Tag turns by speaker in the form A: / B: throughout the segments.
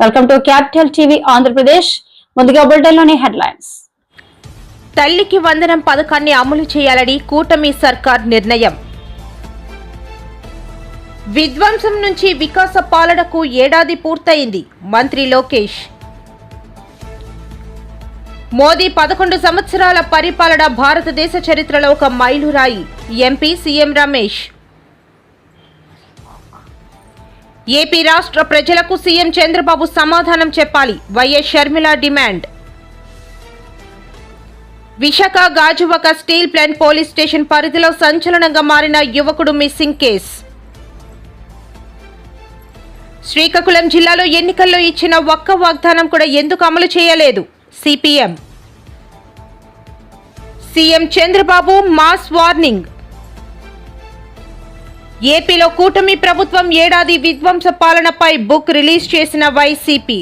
A: Welcome to capital TV Andhra Pradesh. ముందుగా బులెటిన్లోని headlines.
B: తల్లికి వందనం పథకాన్ని అమలు చేయాలని కూటమి సర్కార్ నిర్ణయం. విధ్వంసం నుంచి వికాస పాలనకు ఏడాది పూర్తయింది. మంత్రి లోకేష్. మోదీ 11 సంవత్సరాల పరిపాలన భారతదేశ చరిత్రలో ఒక మైలురాయి. MP CM Ramesh. ఏపీ రాష్ట్ర ప్రజలకు సీఎం చంద్రబాబు సమాధానం చెప్పాలి. YS Sharmila demand. Visakha Gajuwaka steel plant police station పరిధిలో సంచలనంగా మారిన యువకుడు మిస్సింగ్ కేసు. శ్రీకాకుళం జిల్లాలో ఎన్నికల్లో ఇచ్చిన ఒక్క వాగ్దానం కూడా ఎందుకు అమలు చేయలేదు? CPM. CM Chandrababu mass warning. ఏపీలో కూటమి ప్రభుత్వం ఏడాది విధ్వంస పాలనపై బుక్ రిలీజ్ చేసిన వైసీపీ.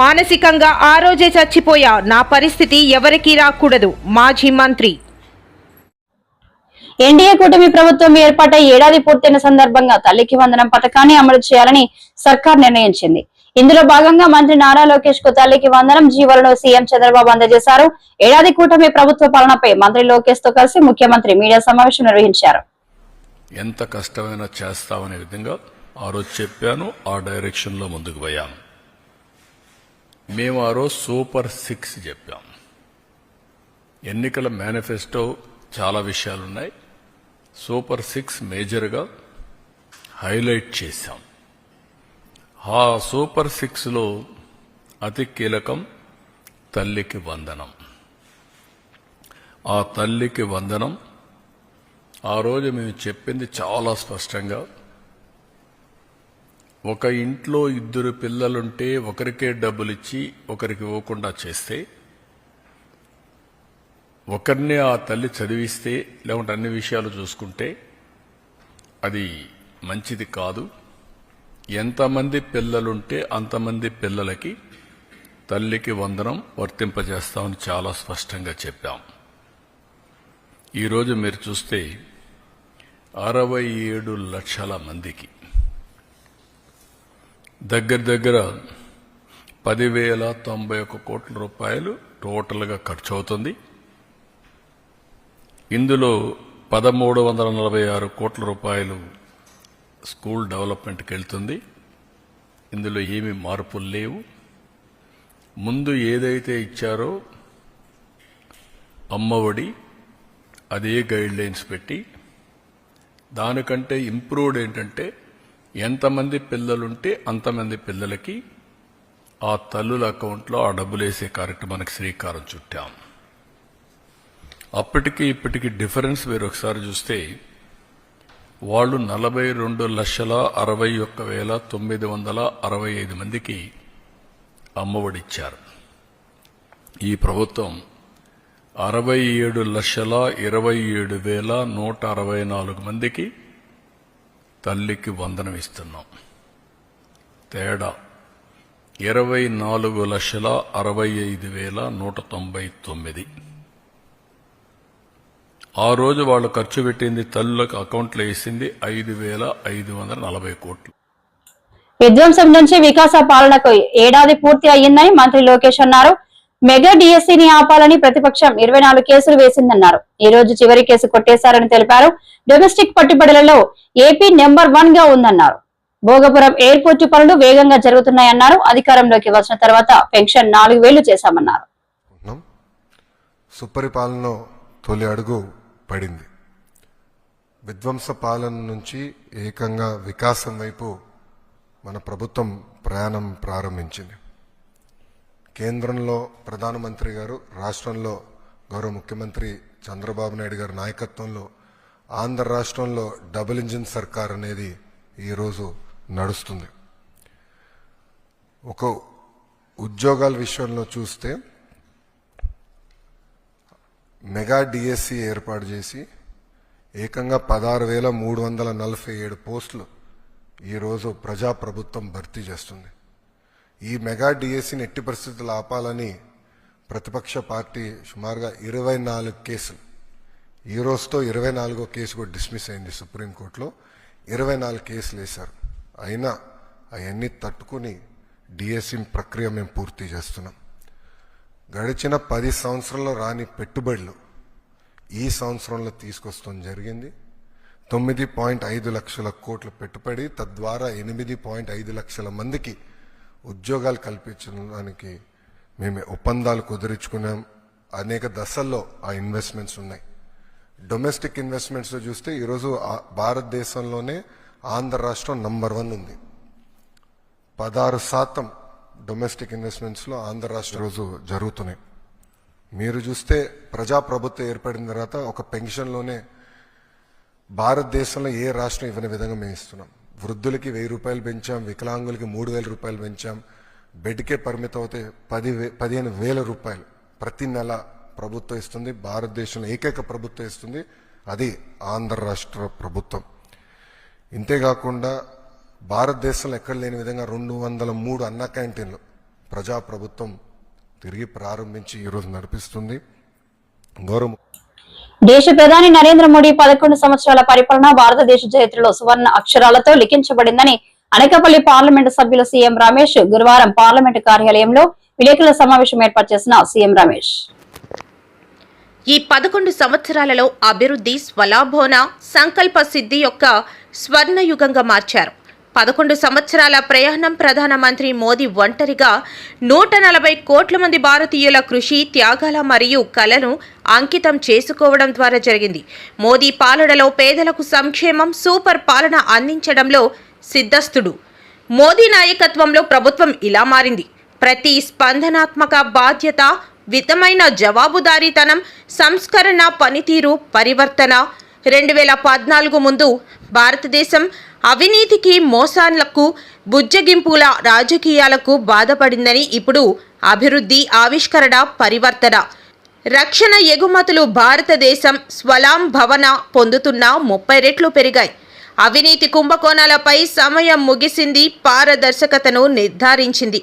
B: మానసికంగా ఆ రోజే చచ్చిపోయా, నా పరిస్థితి ఎవరికీ రాకూడదు. మాజీ మంత్రి.
A: ఎన్డీఏ కూటమి ప్రభుత్వం ఏర్పాటై ఏడాది పూర్తయిన సందర్భంగా తల్లికి వందనం పథకాన్ని అమలు చేయాలని సర్కార్ నిర్ణయించింది. ఇందులో భాగంగా మంత్రి నారా లోకేష్ కు తల్లికి వందనం జీవోలను సీఎం చంద్రబాబు అందజేశారు. ఏడాది కూటమి ప్రభుత్వ పాలనపై మంత్రి లోకేష్ తో కలిసి ముఖ్యమంత్రి మీడియా సమావేశం నిర్వహించారు.
C: ఎంత కష్టమైనా చేస్తామనే విధంగా ఆ రోజు చెప్పాను, ఆ డైరెక్షన్ లో ముందుకు పోయాం. మేము ఆ రోజు సూపర్ 6 చెప్పాం. ఎన్నికల మేనిఫెస్టో చాలా విషయాలున్నాయి. సూపర్ 6 మేజర్గా హైలైట్ చేశాం. ఆ సూపర్ 6లో అతి కీలకం తల్లికి వందనం. ఆ తల్లికి వందనం ఆ రోజు మేము చెప్పింది చాలా స్పష్టంగా, ఒక ఇంట్లో 2 పిల్లలుంటే ఒకరికే డబ్బులిచ్చి ఒకరికి ఇవ్వకుండా చేస్తే, ఒకరినే ఆ తల్లి చదివిస్తే లేకుంటే అన్ని విషయాలు చూసుకుంటే అది మంచిది కాదు. ఎంతమంది పిల్లలుంటే అంతమంది పిల్లలకి తల్లికి వందనం వర్తింపజేస్తామని చాలా స్పష్టంగా చెప్పాం. ఈరోజు మీరు చూస్తే 67 లక్షల మందికి దగ్గర 10,091 కోట్ల రూపాయలు టోటల్గా ఖర్చు అవుతుంది. ఇందులో 1,346 కోట్ల రూపాయలు స్కూల్ డెవలప్మెంట్కి వెళ్తుంది. ఇందులో ఏమీ మార్పులు లేవు. ముందు ఏదైతే ఇచ్చారో అమ్మఒడి, అదే గైడ్ లైన్స్ పెట్టి దానికంటే ఇంప్రూవ్డ్ ఏంటంటే ఎంతమంది పిల్లలుంటే అంతమంది పిల్లలకి ఆ తల్లుల అకౌంట్లో ఆ డబ్బులు వేసే కార్యక్రమానికి శ్రీకారం చుట్టాం. అప్పటికి ఇప్పటికి డిఫరెన్స్ మీరు ఒకసారి చూస్తే వాళ్ళు 42,61,965 మందికి అమ్మఒడిచ్చారు. ఈ ప్రభుత్వం 67,27,164 మందికి తల్లికి వందనం ఇస్తున్నాం. తేడా 24,65,199. ఆ రోజు వాళ్ళు ఖర్చు పెట్టింది, తల్లులకు అకౌంట్లో వేసింది 5,540 కోట్లు.
A: విధ్వంసం నుంచి వికాస పాలనకు ఏడాది పూర్తి అయ్యిందని మంత్రి లోకేష్ అన్నారు. మెగా డిఎస్సీని ఆపాలని ప్రతిపక్షం 24 కేసులు వేసిందన్నారు. ఈ రోజు చివరి కేసు కొట్టేశారని తెలిపారు. డొమెస్టిక్ పట్టుబడులలో ఏపీ నెంబర్ 1 గా ఉందన్నారు. భోగపురం ఎయిర్పోర్టు పనులు వేగంగా జరుగుతున్నాయన్నారు. అధికారంలోకి వచ్చిన తర్వాత పెన్షన్ 4,000 చేశామన్నారు.
D: సుపరిపాలన తొలి అడుగు పడింది. విధ్వంస పాలన నుంచి ఏకంగా వికాసం వైపు మన ప్రభుత్వం ప్రయాణం ప్రారంభించింది. కేంద్రంలో ప్రధానమంత్రి గారు, రాష్ట్రంలో గౌరవ ముఖ్యమంత్రి చంద్రబాబు నాయుడు గారి నాయకత్వంలో ఆంధ్ర రాష్ట్రంలో డబుల్ ఇంజిన్ సర్కార్ అనేది ఈరోజు నడుస్తుంది. ఒక ఉద్యోగాల విషయంలో చూస్తే మెగా డిఎస్సి ఏర్పాటు చేసి ఏకంగా 16,347 పోస్టులు ఈరోజు ప్రజాప్రభుత్వం భర్తీ చేస్తుంది. ఈ మెగా డిఎస్సిని ఎట్టి పరిస్థితులు ఆపాలని ప్రతిపక్ష పార్టీ సుమారుగా 24 కేసులు, ఈ రోజుతో 24వ కేసు కూడా డిస్మిస్ అయింది సుప్రీంకోర్టులో. 24 కేసులు వేశారు. అయినా అవన్నీ తట్టుకుని డిఎస్సి ప్రక్రియ మేము పూర్తి చేస్తున్నాం. గడిచిన 10 సంవత్సరాల్లో రాని పెట్టుబడులు ఈ సంవత్సరంలో తీసుకొస్తాం జరిగింది. 9.5 లక్షల కోట్ల పెట్టుబడి, తద్వారా 8.5 లక్షల మందికి ఉద్యోగాలు కల్పించడానికి మేము ఒప్పందాలు కుదుర్చుకున్నాం. అనేక దశల్లో ఆ ఇన్వెస్ట్మెంట్స్ ఉన్నాయి. డొమెస్టిక్ ఇన్వెస్ట్మెంట్స్ చూస్తే ఈరోజు భారతదేశంలోనే ఆంధ్ర రాష్ట్రం నంబర్ 1 ఉంది. 16% డొమెస్టిక్ ఇన్వెస్ట్మెంట్స్లో ఆంధ్ర రాష్ట్రం రోజు జరుగుతున్నాయి. మీరు చూస్తే ప్రజాప్రభుత్వం ఏర్పడిన తర్వాత ఒక పెన్షన్లోనే భారతదేశంలో ఏ రాష్ట్రం ఇవ్వని విధంగా మేము ఇస్తున్నాం. వృద్ధులకి 1000 రూపాయలు పెంచాం, వికలాంగులకి 3000 రూపాయలు పెంచాం. బెడ్కే పరిమితం అవుతే 15,000 రూపాయలు ప్రతి నెల ప్రభుత్వం ఇస్తుంది. భారతదేశంలో ఏకైక ప్రభుత్వం ఇస్తుంది, అది ఆంధ్ర రాష్ట్ర ప్రభుత్వం. ఇంతేకాకుండా భారతదేశంలో ఎక్కడ లేని విధంగా 203 అన్న క్యాంటీన్లు ప్రజాప్రభుత్వం తిరిగి ప్రారంభించి ఈరోజు నడిపిస్తుంది. గౌరవ
A: దేశ ప్రధాని నరేంద్ర మోడీ 11 సంవత్సరాల పరిపాలన భారతదేశ చరిత్రలో సువర్ణ అక్షరాలతో లిఖించబడిందని అనకాపల్లి పార్లమెంటు సభ్యులు సీఎం రమేష్ గురువారం పార్లమెంటు కార్యాలయంలో విలేకరుల సమావేశం ఏర్పాటు చేసిన సీఎం రమేష్
B: ఈ 11 సంవత్సరాలలో అభివృద్ధి స్వలాభోన సంకల్ప సిద్ధి యొక్క స్వర్ణయుగంగా మార్చారు. 11 సంవత్సరాల ప్రయాణం ప్రధానమంత్రి మోదీ ఒంటరిగా 140 కోట్ల మంది భారతీయుల కృషి, త్యాగాల మరియు కలను అంకితం చేసుకోవడం ద్వారా జరిగింది. మోదీ పాలనలో పేదలకు సంక్షేమం, సూపర్ పాలన అందించడంలో సిద్ధస్తుడు. మోదీ నాయకత్వంలో ప్రభుత్వం ఇలా మారింది. ప్రతి స్పందనాత్మక బాధ్యత, వితమైన జవాబుదారీతనం, సంస్కరణ, పనితీరు, పరివర్తన. 2014 ముందు భారతదేశం అవినీతికి, మోసాలకు, బుజ్జగింపుల రాజకీయాలకు బాధపడిందని ఇప్పుడు అభివృద్ధి, ఆవిష్కరణ, పరివర్తన, రక్షణ ఎగుమతులు భారతదేశం స్వలాంభవన పొందుతున్న 30 రెట్లు పెరిగాయి. అవినీతి కుంభకోణాలపై సమయం ముగిసింది, పారదర్శకతను నిర్ధారించింది.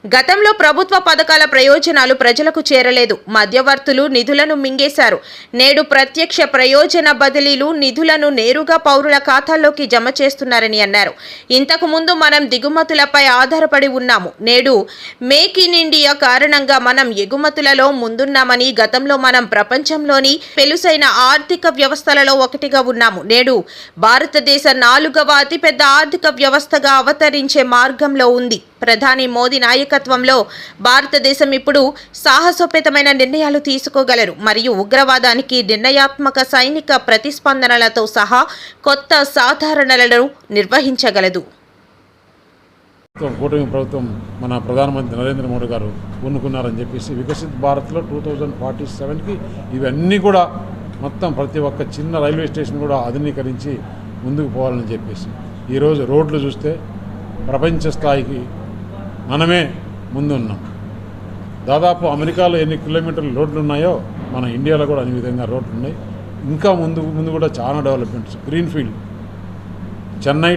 B: గతంలో ప్రభుత్వ పథకాల ప్రయోజనాలు ప్రజలకు చేరలేదు, మధ్యవర్తులు నిధులను మింగేశారు. నేడు ప్రత్యక్ష ప్రయోజన బదిలీలు నిధులను నేరుగా పౌరుల ఖాతాల్లోకి జమ చేస్తున్నారని అన్నారు. ఇంతకు ముందు మనం దిగుమతులపై ఆధారపడి ఉన్నాము. నేడు మేక్ ఇన్ ఇండియా కారణంగా మనం ఎగుమతులలో ముందున్నామని, గతంలో మనం ప్రపంచంలోని పెలుసైన ఆర్థిక వ్యవస్థలలో ఒకటిగా ఉన్నాము. నేడు భారతదేశ 4వ అతిపెద్ద ఆర్థిక వ్యవస్థగా అవతరించే మార్గంలో ఉంది. ప్రధాని మోదీ నాయకత్వంలో భారతదేశం ఇప్పుడు సాహసోపేతమైన నిర్ణయాలు తీసుకోగలరు మరియు ఉగ్రవాదానికి నిర్ణయాత్మక సైనిక ప్రతిస్పందనలతో సహా కొత్త సాధారణలను నిర్వహించగలదు.
E: కూటమి ప్రభుత్వం మన ప్రధానమంత్రి నరేంద్ర మోడీ గారు పూనుకున్నారని చెప్పేసి వికసిత్ భారత్లో 2047కి ఇవన్నీ కూడా మొత్తం ప్రతి ఒక్క చిన్న రైల్వే స్టేషన్ కూడా ఆధునీకరించి ముందుకు పోవాలని చెప్పేసి ఈరోజు రోడ్లు చూస్తే ప్రపంచ స్థాయికి మనమే ముందున్నాం. దాదాపు అమెరికాలో ఎన్ని కిలోమీటర్ల రోడ్లు ఉన్నాయో మన ఇండియాలో కూడా అన్ని విధంగా రోడ్లు ఉన్నాయి. ఇంకా ముందు కూడా చాలా developments. Green field Chennai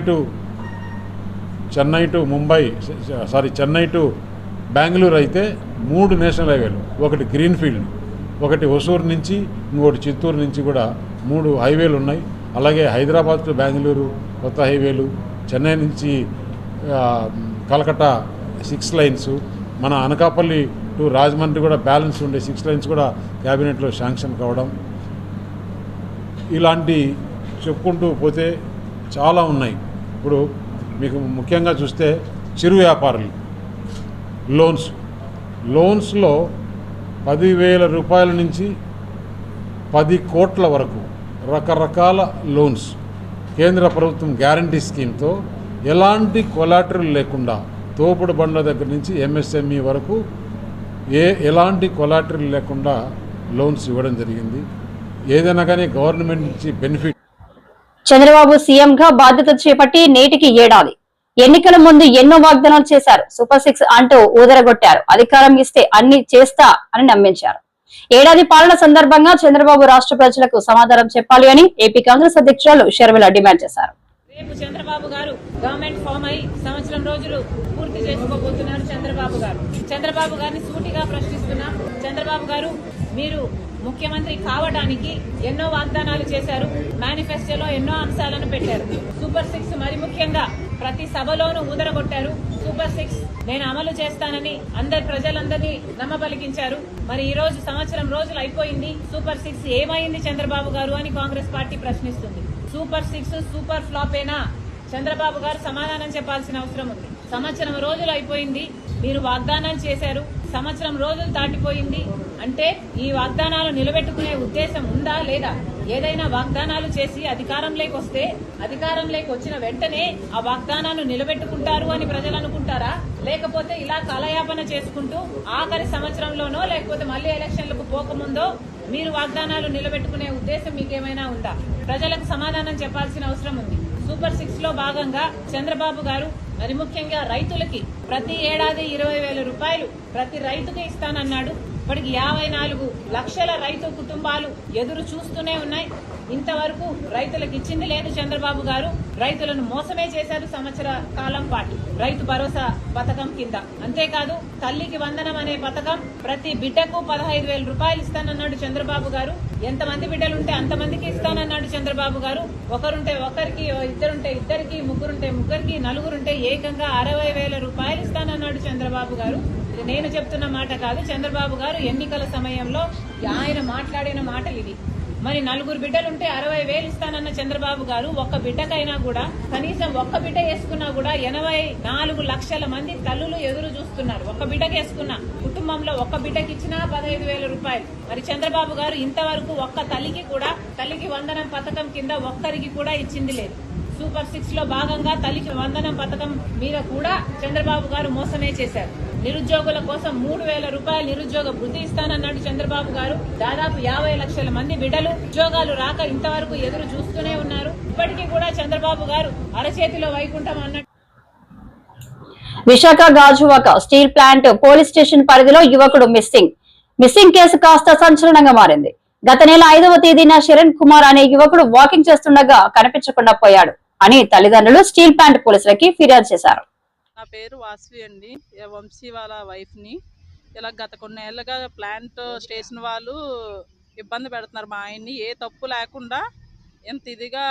E: to Bengaluru అయితే 3 నేషనల్ హైవేలు, ఒకటి గ్రీన్ ఫీల్డ్, ఒకటి హొసూరు నుంచి, ఇంకోటి చిత్తూరు నుంచి కూడా 3 హైవేలు ఉన్నాయి. అలాగే హైదరాబాద్ టు బెంగళూరు కొత్త హైవేలు, చెన్నై నుంచి కలకట్టా 6 లైన్స్, మన అనకాపల్లి టు రాజమండ్రి కూడా బ్యాలెన్స్ ఉండే 6 లైన్స్ కూడా క్యాబినెట్లో శాంక్షన్ కావడం. ఇలాంటి చెప్పుకుంటూ పోతే చాలా ఉన్నాయి. ఇప్పుడు మీకు ముఖ్యంగా చూస్తే చిరు వ్యాపారులు లోన్స్లో 10,000 రూపాయల నుంచి 10 కోట్ల వరకు రకరకాల లోన్స్ కేంద్ర ప్రభుత్వం గ్యారంటీ స్కీమ్తో ఎలాంటి కొలాటరల్ లేకుండా తోపుడు బండ్ల దగ్గర నుంచి ఎంఎస్ఎంఈ వరకు ఎలాంటి కొలాటరల్ లేకుండా లోన్స్ ఇవ్వడం జరిగింది. ఏదైనా కానీ గవర్నమెంట్ నుంచి బెనిఫిట్.
A: చంద్రబాబు సీఎంగా బాధ్యత చేపట్టి నేటికి ఏడాది. ఎన్నికల ముందు ఎన్నో వాగ్దానాలు చేశారు. సూపర్ 6 అంటూ ఊదరగొట్టారు. అధికారం ఇస్తే అన్ని చేస్తా అని నమ్మించారు. ఏడాది పాలన సందర్భంగా చంద్రబాబు రాష్ట్ర ప్రజలకు సమాధానం చెప్పాలి అని ఏపీ కాంగ్రెస్ అధ్యక్షురాలు షర్మిల డిమాండ్ చేశారు.
F: రేపు చంద్రబాబు గారు గవర్నమెంట్ ఫామ్ అయి 1 సంవత్సరం రోజులు పూర్తి చేసుకోబోతున్నారు. చంద్రబాబు గారిని సూటిగా ప్రశ్నిస్తున్నాం. చంద్రబాబు గారు, మీరు ముఖ్యమంత్రి కావడానికి ఎన్నో వాగ్దానాలు చేశారు. మేనిఫెస్టోలో ఎన్నో అంశాలను పెట్టారు. సూపర్ 6 మరి ముఖ్యంగా ప్రతి సభలోనూ ఊదరగొట్టారు. సూపర్ 6 నేను అమలు చేస్తానని ప్రజలందరినీ నమ్మబలికించారు. మరి ఈ రోజు సంవత్సరం రోజులు అయిపోయింది. సూపర్ 6 ఏమైంది చంద్రబాబు గారు అని కాంగ్రెస్ పార్టీ ప్రశ్నిస్తుంది. సూపర్ 6 సూపర్ ఫ్లాపేనా? చంద్రబాబు గారు సమాధానం చెప్పాల్సిన అవసరం ఉంది. సంవత్సరం రోజులు అయిపోయింది, మీరు వాగ్దానాలు చేశారు. సంవత్సరం రోజులు దాటిపోయింది అంటే ఈ వాగ్దానాలు నిలబెట్టుకునే ఉద్దేశం ఉందా లేదా? ఏదైనా వాగ్దానాలు చేసి అధికారంలోకి వస్తే అధికారంలోకి వచ్చిన వెంటనే ఆ వాగ్దానాలు నిలబెట్టుకుంటారు అని ప్రజలు అనుకుంటారా? లేకపోతే ఇలా కాలయాపన చేసుకుంటూ ఆఖరి సంవత్సరంలోనో లేకపోతే మళ్లీ ఎలక్షన్లకు పోకముందో మీరు వాగ్దానాలు నిలబెట్టుకునే ఉద్దేశం మీకేమైనా ఉందా? ప్రజలకు సమాధానం చెప్పాల్సిన అవసరం ఉంది. సూపర్ 6 లో భాగంగా చంద్రబాబు గారు మరి ముఖ్యంగా రైతులకి ప్రతి ఏడాది 20,000 రూపాయలు ప్రతి రైతుకి ఇస్తానన్నాడు. ఇప్పటికి 54 లక్షల రైతు కుటుంబాలు ఎదురు చూస్తూనే ఉన్నాయి. ఇంతవరకు రైతులకు ఇచ్చింది లేదు చంద్రబాబు గారు. రైతులను మోసమే చేశారు సంవత్సర కాలం పాటు రైతు భరోసా పథకం కింద. అంతేకాదు తల్లికి వందనం అనే పథకం ప్రతి బిడ్డకు 15,000 రూపాయలు ఇస్తానన్నాడు చంద్రబాబు గారు. ఎంతమంది బిడ్డలుంటే అంతమందికి ఇస్తానన్నాడు చంద్రబాబు గారు. ఒకరుంటే ఒకరికి, ఇద్దరుంటే ఇద్దరికి, ముగ్గురుంటే ముగ్గురికి, నలుగురుంటే ఏకంగా 60,000 రూపాయలు ఇస్తానన్నాడు చంద్రబాబు గారు. ఇది నేను చెప్తున్న మాట కాదు, చంద్రబాబు గారు ఎన్నికల సమయంలో ఆయన మాట్లాడిన మాటలు ఇవి. మరి నలుగురు బిడ్డలుంటే 60,000 ఇస్తానన్న చంద్రబాబు గారు ఒక్క బిడ్డకైనా కూడా కనీసం ఒక్క బిడ్డ వేసుకున్నా కూడా 84 లక్షల మంది తల్లులు ఎదురు చూస్తున్నారు. ఒక్క బిడ్డకి వేసుకున్న కుటుంబంలో ఒక్క బిడ్డకి ఇచ్చినా 15,000 రూపాయలు. మరి చంద్రబాబు గారు ఇంతవరకు ఒక్క తల్లికి వందనం పథకం కింద ఒక్కరికి కూడా ఇచ్చింది లేదు. సూపర్ 6 లో భాగంగా తల్లికి వందనం పథకం మీద కూడా చంద్రబాబు గారు మోసమే చేశారు. నిరుద్యోగుల కోసం 3,000 రూపాయలు నిరుద్యోగ వృద్ధి ఇస్తానన్నాడు చంద్రబాబు గారు. దాదాపు 50 లక్షల మంది బిడ్డలు ఉద్యోగాలు రాక ఇంతవరకు ఎదురు చూస్తూనే ఉన్నారు. ఇప్పటికీ కూడా చంద్రబాబు గారు అరచేతిలో వైకుంఠం అన్నట్టు.
A: Visakha Gajuwaka steel plant police station పరిధిలో యువకుడు మిస్సింగ్ కేసు కాస్త సంచలనంగా మారింది. గత నెల 5వ తేదీన శరణ్ కుమార్ అనే యువకుడు వాకింగ్ చేస్తుండగా కనిపించకుండా పోయాడు అని తల్లిదండ్రులు స్టీల్ ప్లాంట్ పోలీసులకి ఫిర్యాదు చేశారు.
G: నా పేరు వాసవి అండి, వంశీ వాళ్ళ వైఫ్ని. ఇలా గత కొన్నేళ్లుగా ప్లాంట్ స్టేషన్ వాళ్ళు ఇబ్బంది పెడుతున్నారు మా ఆయన్ని. ఏ తప్పు లేకుండా ఎంత ఇదిగా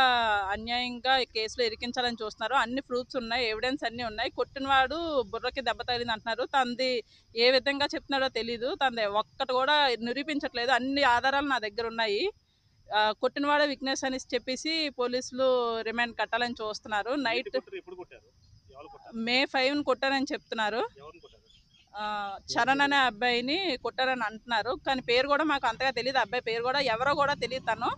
G: అన్యాయంగా కేసులో ఇరికించాలని చూస్తున్నారు. అన్ని ప్రూఫ్స్ ఉన్నాయి, ఎవిడెన్స్ అన్నీ ఉన్నాయి. కొట్టినవాడు బుర్రకి దెబ్బ తగిలింది అంటున్నారు. తనది ఏ విధంగా చెప్తున్నాడో తెలీదు. తనది ఒక్కటి కూడా నిరూపించట్లేదు. అన్ని ఆధారాలు నా దగ్గర ఉన్నాయి. కొట్టినవాడే విక్నెస్ అని చెప్పేసి పోలీసులు రిమాండ్ కట్టాలని చూస్తున్నారు. నైట్ May 5 కొట్టారని చెప్తున్నారు. చరణ్ అనే అబ్బాయిని కొట్టారని అంటున్నారు. కానీ పేరు కూడా మాకు అంతగా తెలియదు. అబ్బాయి పేరు కూడా ఎవరో కూడా తెలియదు. తను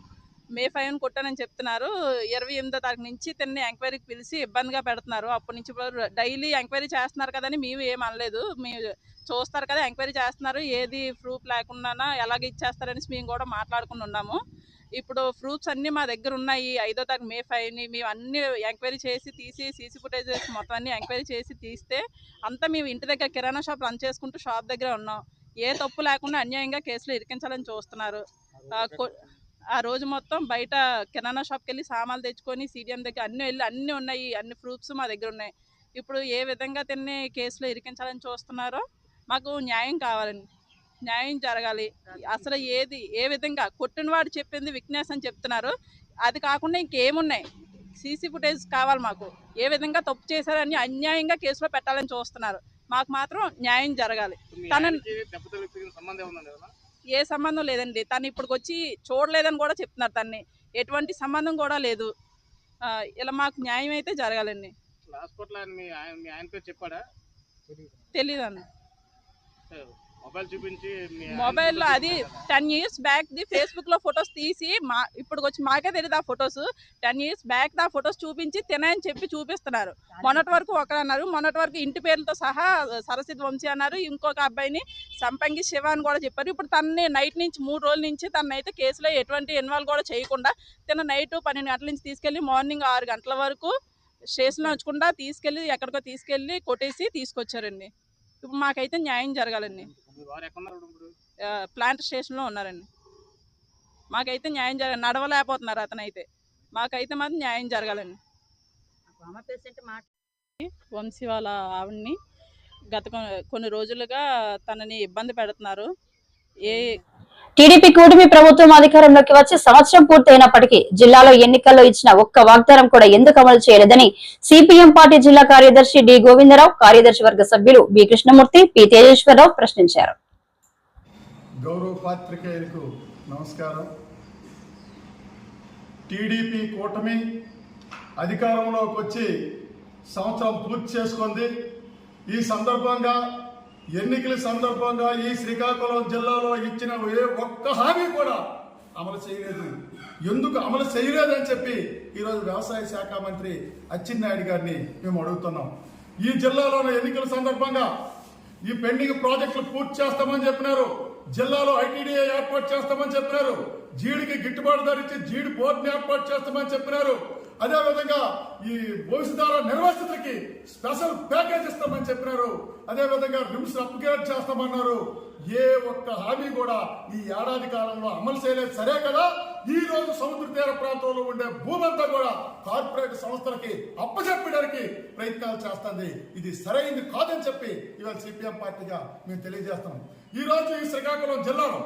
G: May 5 కొట్టారని చెప్తున్నారు. 28వ తారీఖు నుంచి తిన్ని ఎంక్వైరీకి పిలిచి ఇబ్బందిగా పెడుతున్నారు. అప్పటి నుంచి డైలీ ఎంక్వైరీ చేస్తున్నారు కదని మేము ఏం అనలేదు. మీరు చూస్తారు కదా ఎంక్వైరీ చేస్తున్నారు, ఏది ప్రూఫ్ లేకుండా ఎలాగ ఇచ్చేస్తారని మేము కూడా మాట్లాడుకుని ఉన్నాము. ఇప్పుడు ప్రూఫ్స్ అన్నీ మా దగ్గర ఉన్నాయి. 5వ తారీఖు May 5ని మేము అన్ని ఎంక్వైరీ చేసి తీసి సీసీ ఫుటేజెస్ మొత్తం అన్ని ఎంక్వైరీ చేసి తీస్తే అంతా మేము ఇంటి దగ్గర కిరాణా షాప్ రన్ చేసుకుంటూ షాప్ దగ్గర ఉన్నాం. ఏ తప్పు లేకుండా అన్యాయంగా కేసులో ఇరికించాలని చూస్తున్నారు. ఆ రోజు మొత్తం బయట కిరాణా షాప్కి వెళ్ళి సామాన్లు తెచ్చుకొని సీడీఎం దగ్గర అన్నీ ఉన్నాయి. అన్ని ప్రూఫ్స్ మా దగ్గర ఉన్నాయి. ఇప్పుడు ఏ విధంగా తిన్ని కేసులో ఇరికించాలని చూస్తున్నారో మాకు న్యాయం కావాలండి. న్యాయం జరగాలి. అసలు ఏ విధంగా కొట్టినవాడు చెప్పింది విక్నెస్ అని చెప్తున్నారు. అది కాకుండా ఇంకేమున్నాయి? సీసీ ఫుటేజ్ కావాలి మాకు. ఏ విధంగా తప్పు చేశారని అన్యాయంగా కేసులో పెట్టాలని చూస్తున్నారు. మాకు మాత్రం న్యాయం జరగాలి. ఏ సంబంధం లేదండి. తను ఇప్పటికి వచ్చి చూడలేదని కూడా చెప్తున్నారు. తన్ని ఎటువంటి సంబంధం కూడా లేదు. ఇలా మాకు న్యాయం అయితే జరగాలండి. తెలీదండి. మొబైల్లో అది 10 years బ్యాక్ ది ఫేస్బుక్ లో ఫొటోస్ తీసి ఇప్పుడు వచ్చి మాకే తెలియదు. ఆ ఫొటోస్ 10 years బ్యాక్ ఆ ఫొటోస్ చూపించి తినని చెప్పి చూపిస్తున్నారు. మొన్నటి వరకు ఒకరు అన్నారు. మొన్నటి వరకు ఇంటి పేర్లతో సహా సరసిద్ వంశీ అన్నారు. ఇంకొక అబ్బాయిని సంపంగి శివ అని కూడా చెప్పారు. ఇప్పుడు తనని నైట్ నుంచి 3 రోజుల నుంచి తనైతే కేసులో ఎటువంటి ఇన్వాల్వ్ కూడా చేయకుండా తిన నైట్ 12 గంటల నుంచి తీసుకెళ్లి మార్నింగ్ 6 గంటల వరకు స్టేషన్లో ఉంచకుండా తీసుకెళ్లి ఎక్కడికో తీసుకెళ్లి కొట్టేసి తీసుకొచ్చారండి. ఇప్పుడు మాకైతే న్యాయం జరగాలండి. ప్లాంట్ స్టేషన్లో ఉన్నారండి. మాకైతే న్యాయం జరగాలి. నడవలేకపోతున్నారు అతనైతే. మాకైతే మాత్రం న్యాయం జరగాలండి. వంశీ వాళ్ళ ఆవిడ్ని గత కొన్ని రోజులుగా తనని ఇబ్బంది పెడుతున్నారు.
A: టీడీపీ కూటమి ప్రభుత్వం అధికారంలోకి వచ్చి సంవత్సరం పూర్తయినప్పటికీ జిల్లాలో ఎన్నికల్లో ఇచ్చిన ఒక్క వాగ్దానం కూడా ఎందుకు అమలు చేయలేదని సిపిఎం పార్టీ జిల్లా కార్యదర్శి డి గోవిందరావు, కార్యదర్శి వర్గ సభ్యులు బి కృష్ణమూర్తి, పి తేజేశ్వరరావు ప్రశ్నించారు.
H: గౌరవ పాత్రికేయులకు నమస్కారం. టీడీపీ కూటమి అధికారంలోకి వచ్చి సంవత్సరం పూర్తి చేసుకుంది. ఈ సందర్భంగా ఎన్నికల సందర్భంగా ఈ శ్రీకాకుళం జిల్లాలో ఇచ్చిన ఏ ఒక్క హామీ కూడా అమలు చేయలేదు. ఎందుకు అమలు చేయలేదని చెప్పి ఈరోజు వ్యవసాయ శాఖ మంత్రి అచ్చెన్నాయుడు గారిని మేము అడుగుతున్నాం. ఈ జిల్లాలోని ఎన్నికల సందర్భంగా ఈ పెండింగ్ ప్రాజెక్టులు పూర్తి చేస్తామని చెప్పినారు. జిల్లాలో ఐటీడీఏ ఏర్పాటు చేస్తామని చెప్పినారు. జీడికి గిట్టుబాటు ధర ఇచ్చి జీడి బోర్డుని ఏర్పాటు చేస్తామని చెప్పినారు. అదేవిధంగా ఈ భవిష్యత్తు నిర్వాసితులకి స్పెషల్ ప్యాకేజ్ ఇస్తామని చెప్పినారు. అదేవిధంగా రిమ్స్ అప్గ్రేడ్ చేస్తామన్నారు. ఏ ఒక్క హామీ కూడా ఈ ఏడాది కాలంలో అమలు చేయలేదు. సరే కదా, ఈ రోజు సముద్ర తీర ప్రాంతంలో ఉండే భూమంతా కూడా కార్పొరేట్ సంస్థలకి అప్పచెప్పడానికి ప్రయత్నాలు చేస్తుంది. ఇది సరైనది కాదని చెప్పి ఇవాళ సిపిఎం పార్టీగా మేము తెలియజేస్తాం. ఈ రోజు ఈ శ్రీకాకుళం జిల్లాలో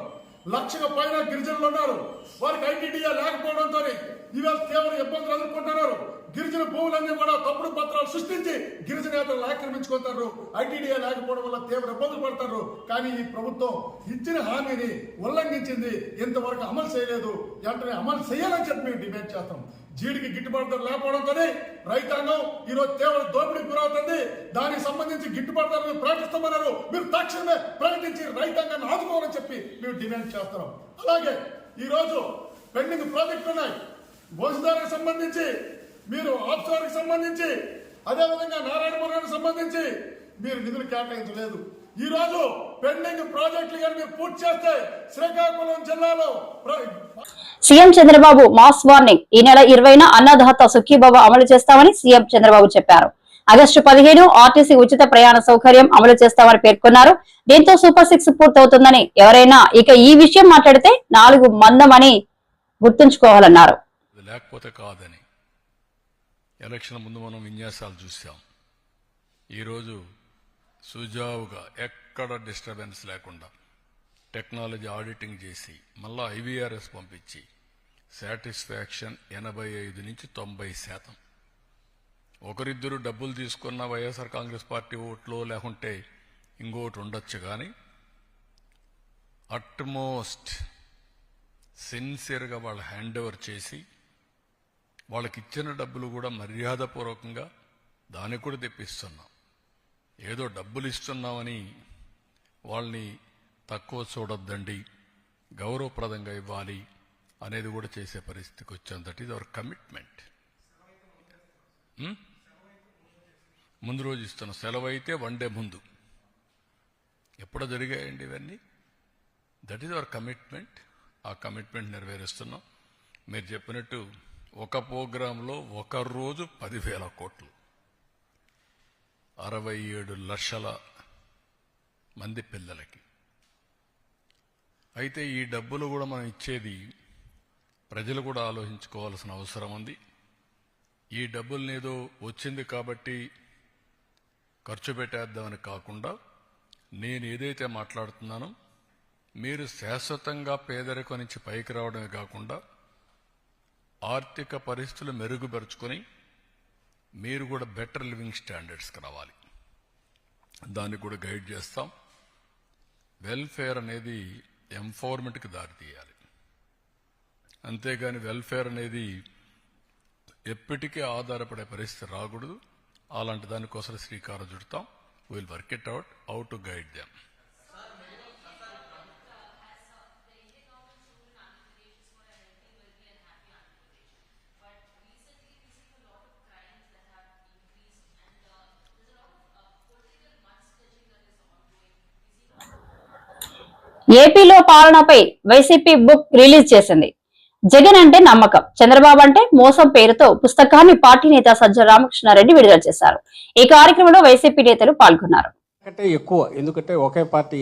H: 1,00,000 పైన గిరిజనులు ఉన్నారు. వారికి ఐటీడీఏ లేకపోవడంతో ఇవాళ తీవ్ర ఇబ్బందులు ఎదుర్కొంటున్నారు. గిరిజన భూములన్నీ కూడా తప్పుడు పత్రాలు సృష్టించి గిరిజనేతలు ఆక్రమించుకుంటారు. ఐటీడీఏ లేకపోవడం వల్ల తీవ్ర ఇబ్బందులు పడతారు. కానీ ఈ ప్రభుత్వం ఇచ్చిన హామీని ఉల్లంఘించింది, ఇంతవరకు అమలు చేయలేదు. వెంటనే అమలు చేయాలని చెప్పి మేము డిమాండ్ చేస్తాం. జీడికి గిట్టుబాటు ధర లేకపోవడంతో రైతాంగం ఈరోజు తీవ్ర దోపిడీకి గురవుతుంది. దానికి సంబంధించి గిట్టుబాటు ధరను ప్రకటిస్తామన్నారు. మీరు తక్షణమే ప్రకటించి రైతాంగాన్ని ఆదుకోవాలని చెప్పి మేము డిమాండ్ చేస్తున్నాం. అలాగే ఈరోజు పెండింగ్ ప్రాజెక్టులు ఉన్నాయి. భోజనాలకు సంబంధించి, మీరు ఆఫ్షోర్కి సంబంధించి, అదేవిధంగా నారాయణపురానికి సంబంధించి మీరు నిధులు కేటాయించలేదు. ఈ రోజు పెండింగ్ ప్రాజెక్టులు కానీ మీరు పూర్తి చేస్తే శ్రీకాకుళం జిల్లాలో
A: సీఎం చంద్రబాబు మాస్ వార్నింగ్. ఈ నెల 20న అన్నదాత సుఖీభవ అమలు చేస్తామని సీఎం చంద్రబాబు చెప్పారు. ఆగస్టు 15 ఆర్టీసీ ఉచిత ప్రయాణ సౌకర్యం అమలు చేస్తామని పేర్కొన్నారు. దీంతో సూపర్ 6 పూర్తవుతుందని, ఎవరైనా ఇక ఈ విషయం మాట్లాడితే 4 మందమని గుర్తుంచుకోవాలన్నారు.
C: లేకపోతే కాదని ఎలక్షన్ ముందు మనం విన్యాసాలు చూసాం. ఈరోజు సుజావుగా ఎక్కడ డిస్టర్బెన్స్ లేకుండా టెక్నాలజీ ఆడిటింగ్ చేసి మళ్ళా ఐవీఆర్ఎస్ పంపించి సాటిస్ఫాక్షన్ 85 నుంచి 90%. ఒకరిద్దరు డబ్బులు తీసుకున్న వైఎస్ఆర్ కాంగ్రెస్ పార్టీ ఓట్లో లేకుంటే ఇంకోటి ఉండొచ్చు, కానీ అట్మోస్ట్ సిన్సియర్గా వాళ్ళు హ్యాండ్ ఓవర్ చేసి వాళ్ళకి ఇచ్చిన డబ్బులు కూడా మర్యాదపూర్వకంగా దానికి కూడా తెప్పిస్తున్నాం. ఏదో డబ్బులు ఇస్తున్నామని వాళ్ళని తక్కువ చూడొద్దండి, గౌరవప్రదంగా ఇవ్వాలి అనేది కూడా చేసే పరిస్థితికి వచ్చాం. That is our commitment. ముందు రోజు ఇస్తున్న సెలవు అయితే 1 డే ముందు ఎప్పుడో జరిగాయండి ఇవన్నీ. That is our commitment. ఆ కమిట్మెంట్ నెరవేరుస్తున్నాం. మీరు చెప్పినట్టు ఒక ప్రోగ్రాంలో ఒక రోజు 10,000 కోట్లు, 67 లక్షల మంది పిల్లలకి. అయితే ఈ డబ్బులు కూడా మనం ఇచ్చేది ప్రజలు కూడా ఆలోచించుకోవాల్సిన అవసరం ఉంది. ఈ డబ్బుల్ని ఏదో వచ్చింది కాబట్టి ఖర్చు పెట్టేద్దామని కాకుండా, నేను ఏదైతే మాట్లాడుతున్నానో మీరు శాశ్వతంగా పేదరికం నుంచి పైకి రావడమే కాకుండా ఆర్థిక పరిస్థితులు మెరుగుపరుచుకొని మీరు కూడా బెటర్ లివింగ్ స్టాండర్డ్స్కి రావాలి. దాన్ని కూడా గైడ్ చేస్తాం. వెల్ఫేర్ అనేది ఎంపవర్మెంట్కి దారితీయాలి. అంతేగాని వెల్ఫేర్ అనేది ఎప్పటికీ ఆధారపడే పరిస్థితి రాకూడదు. అలాంటి దానికోసం శ్రీకారం చుడతాం. Will work it out how to guide them.
A: ఏపీలో పాలనపై వైసీపీ బుక్ రిలీజ్ చేసింది. జగన్ అంటే నమ్మకం, చంద్రబాబు అంటే మోసం పేరుతో పుస్తకాన్ని పార్టీ నేత సజ్జల రామకృష్ణారెడ్డి విడుదల చేశారు. ఈ కార్యక్రమంలో వైసీపీ నేతలు పాల్గొన్నారు.
I: ఎక్కువ ఎందుకంటే ఒకే పార్టీ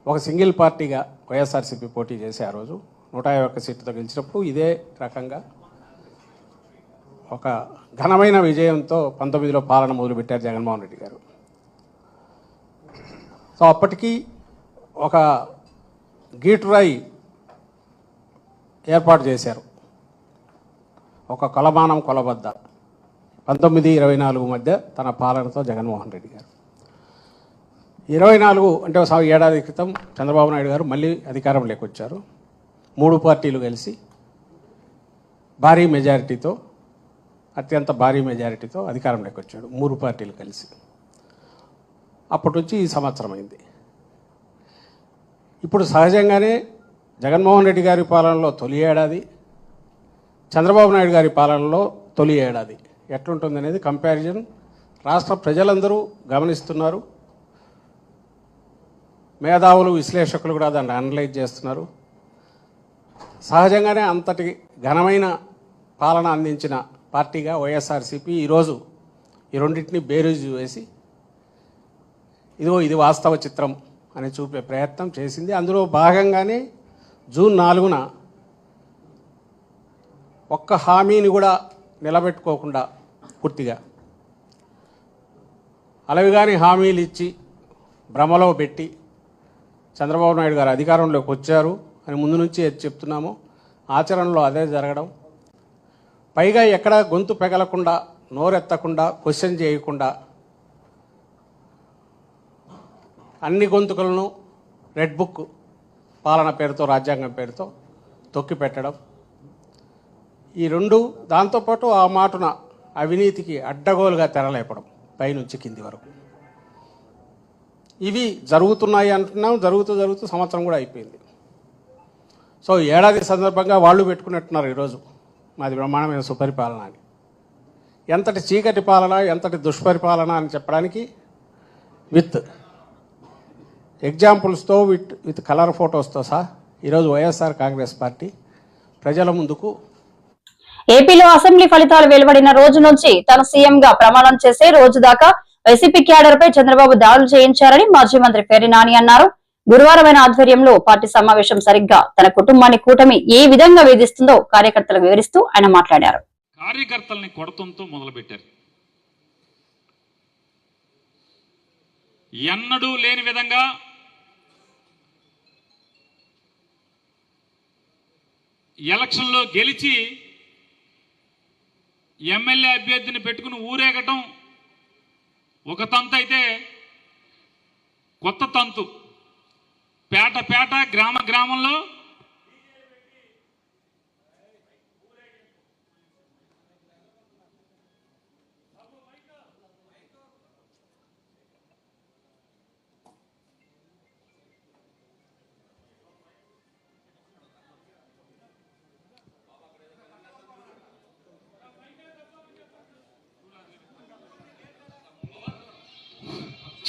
I: ఒక సింగిల్ పార్టీగా వైఎస్ఆర్సీపీ పోటీ చేసి ఆ రోజు 151 సీట్లతో గెలిచినప్పుడు ఇదే రకంగా ఒక ఘనమైన విజయంతో 19లో పాలన మొదలుపెట్టారు జగన్మోహన్ రెడ్డి గారు. సో అప్పటికి ఒక గీటురాయి ఏర్పాటు చేశారు. ఒక కొలమానం కొలబద్ద 19-24 మధ్య తన పాలనతో జగన్మోహన్ రెడ్డి గారు 24 అంటే ఏడాది క్రితం చంద్రబాబు నాయుడు గారు మళ్ళీ అధికారంలోకి వచ్చారు. 3 పార్టీలు కలిసి భారీ మెజారిటీతో, అత్యంత భారీ మెజారిటీతో అధికారంలోకి వచ్చాడు. 3 పార్టీలు కలిసి. అప్పటి నుంచి ఈ సంవత్సరం అయింది. ఇప్పుడు సహజంగానే జగన్మోహన్ రెడ్డి గారి పాలనలో తొలి ఏడాది, చంద్రబాబు నాయుడు గారి పాలనలో తొలి ఏడాది ఎట్లుంటుందనేది కంపారిజన్ రాష్ట్ర ప్రజలందరూ గమనిస్తున్నారు. మేధావులు, విశ్లేషకులు కూడా దాన్ని అనలైజ్ చేస్తున్నారు. సహజంగానే అంతటి ఘనమైన పాలన అందించిన పార్టీగా వైఎస్ఆర్సీపీ ఈరోజు ఈ రెండింటిని బేరీజు వేసి ఇది వాస్తవ చిత్రం అని చూపే ప్రయత్నం చేసింది. అందులో భాగంగానే జూన్ 4న ఒక్క హామీని కూడా నిలబెట్టుకోకుండా పూర్తిగా అలవిగాని హామీలు ఇచ్చి భ్రమలో పెట్టి చంద్రబాబు నాయుడు గారు అధికారంలోకి వచ్చారు అని ముందు నుంచి చెప్తున్నాము. ఆచరణలో అదే జరగడం, పైగా ఎక్కడ గొంతు పెగలకుండా, నోరెత్తకుండా, క్వశ్చన్ చేయకుండా అన్ని గొంతుకలను రెడ్ బుక్ పాలన పేరుతో, రాజ్యాంగం పేరుతో తొక్కి పెట్టడం, ఈ రెండు, దాంతోపాటు ఆ మాటున అవినీతికి అడ్డగోలుగా తెరలేపడం పైనుంచి కింది వరకు. ఇవి జరుగుతున్నాయి అంటున్నాం. జరుగుతూ సంవత్సరం కూడా అయిపోయింది. సో ఏడాది సందర్భంగా వాళ్ళు పెట్టుకున్నట్టున్నారు ఈరోజు మాది బ్రహ్మాండమైన సుపరిపాలన అని. ఎంతటి చీకటి పాలన, ఎంతటి దుష్పరిపాలన అని చెప్పడానికి విత్ ఎగ్జాంపుల్స్తో, విత్ కలర్ ఫోటోస్తో సహా ఈరోజు వైఎస్ఆర్ కాంగ్రెస్ పార్టీ ప్రజల ముందుకు.
A: ఏపీలో అసెంబ్లీ ఫలితాలు వెలువడిన రోజు నుంచి తాను సీఎంగా ప్రమాణం చేసే రోజు దాకా వైసీపీ క్యాడర్ పై చంద్రబాబు దాడులు చేయించారని మాజీ మంత్రి పేర్ని నాని అన్నారు. గురువారం ఆయన ఆధ్వర్యంలో పార్టీ సమావేశం సరిగ్గా తన కుటుంబాన్ని కూటమి ఏ విధంగా వేధిస్తుందో కార్యకర్తలకు వివరిస్తూ ఆయన మాట్లాడారు.
J: కార్యకర్తల్ని కొడతంతో మొదలుపెట్టారు. ఎన్నడూ లేని విధంగా ఎలక్షన్లో గెలిచి ఎమ్మెల్యే అభ్యర్థిని పెట్టుకుని ఊరేగటం ఒక తంతు అయితే, కొత్త తంతు పేట గ్రామంలో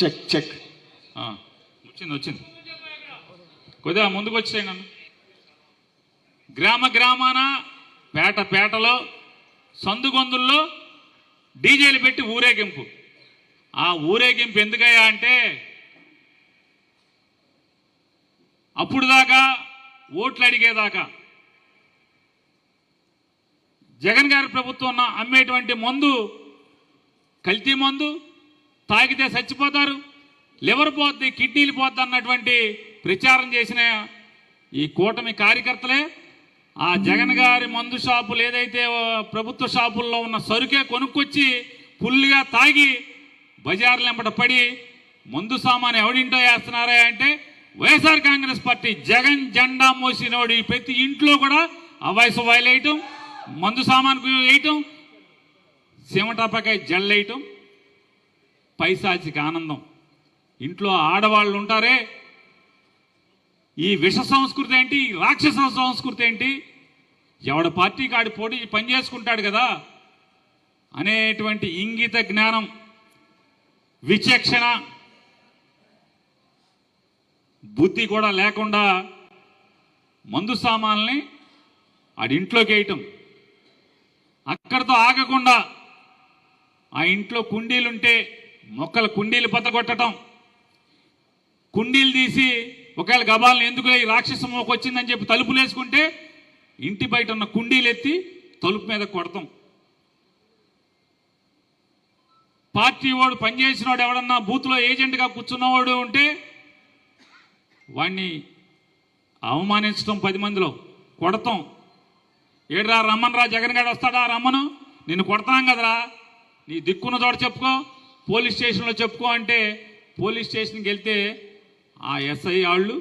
J: చెక్ వచ్చింది కొద్దిగా ముందుకు వచ్చాయి. నన్ను గ్రామాన పేటలో సందుగొందుల్లో డీజేలు పెట్టి ఊరేగింపు. ఆ ఊరేగింపు ఎందుకయ్యా అంటే, అప్పుడు దాకా ఓట్లు అడిగేదాకా జగన్ గారి ప్రభుత్వం అమ్మేటువంటి మందు కల్తీ మందు, తాగితే చచ్చిపోతారు, లివర్ పోద్ది, కిడ్నీలు పోద్ది అన్నటువంటి ప్రచారం చేసిన ఈ కూటమి కార్యకర్తలే ఆ జగన్ గారి మందు షాపులు, ఏదైతే ప్రభుత్వ షాపుల్లో ఉన్న సరుకే కొనుక్కొచ్చి ఫుల్గా తాగి బజార్లు వెంబట పడి మందు సామాను ఎవడింటో వేస్తున్నారా అంటే వైఎస్ఆర్ కాంగ్రెస్ పార్టీ జగన్ జెండా మోసినోడు ప్రతి ఇంట్లో కూడా ఆ వయసు వేయటం, మందు సామాను వేయటం, సిమటాపకాయ జల్లేయటం, పైశాచిక ఆనందం. ఇంట్లో ఆడవాళ్ళు ఉంటారే, ఈ విష సంస్కృతి ఏంటి, ఈ రాక్షస సంస్కృతి ఏంటి, ఎవడ పార్టీకి ఆడి పోటీ పనిచేసుకుంటాడు కదా అనేటువంటి ఇంగిత జ్ఞానం, విచక్షణ, బుద్ధి కూడా లేకుండా మందు సామాన్లని ఆడింట్లోకి వేయటం. అక్కడితో ఆగకుండా ఆ ఇంట్లో కుండీలుంటే మొక్కల కుండీలు బద్దగొట్టడం, కుండీలు తీసి ఒకవేళ గబాలను ఎందుకు ఈ రాక్షస మోక వచ్చిందని చెప్పి తలుపులు వేసుకుంటే ఇంటి బయట ఉన్న కుండీలు ఎత్తి తలుపు మీద కొడతాం. పార్టీ వాడు పనిచేసినవాడు ఎవడన్నా బూత్లో ఏజెంట్గా కూర్చున్నవాడు ఉంటే వాడిని అవమానించడం 10 మందిలో కొడతాం. ఏడ్రా రమ్మనరా, జగన్ గారు వస్తాడా, రమ్మను, నిన్ను కొడతాం కదరా, నీ దిక్కున్న చోట చెప్పుకో, పోలీస్ స్టేషన్లో చెప్పుకో అంటే పోలీస్ స్టేషన్కి వెళ్తే ఆ ఎస్ఐ వాళ్ళు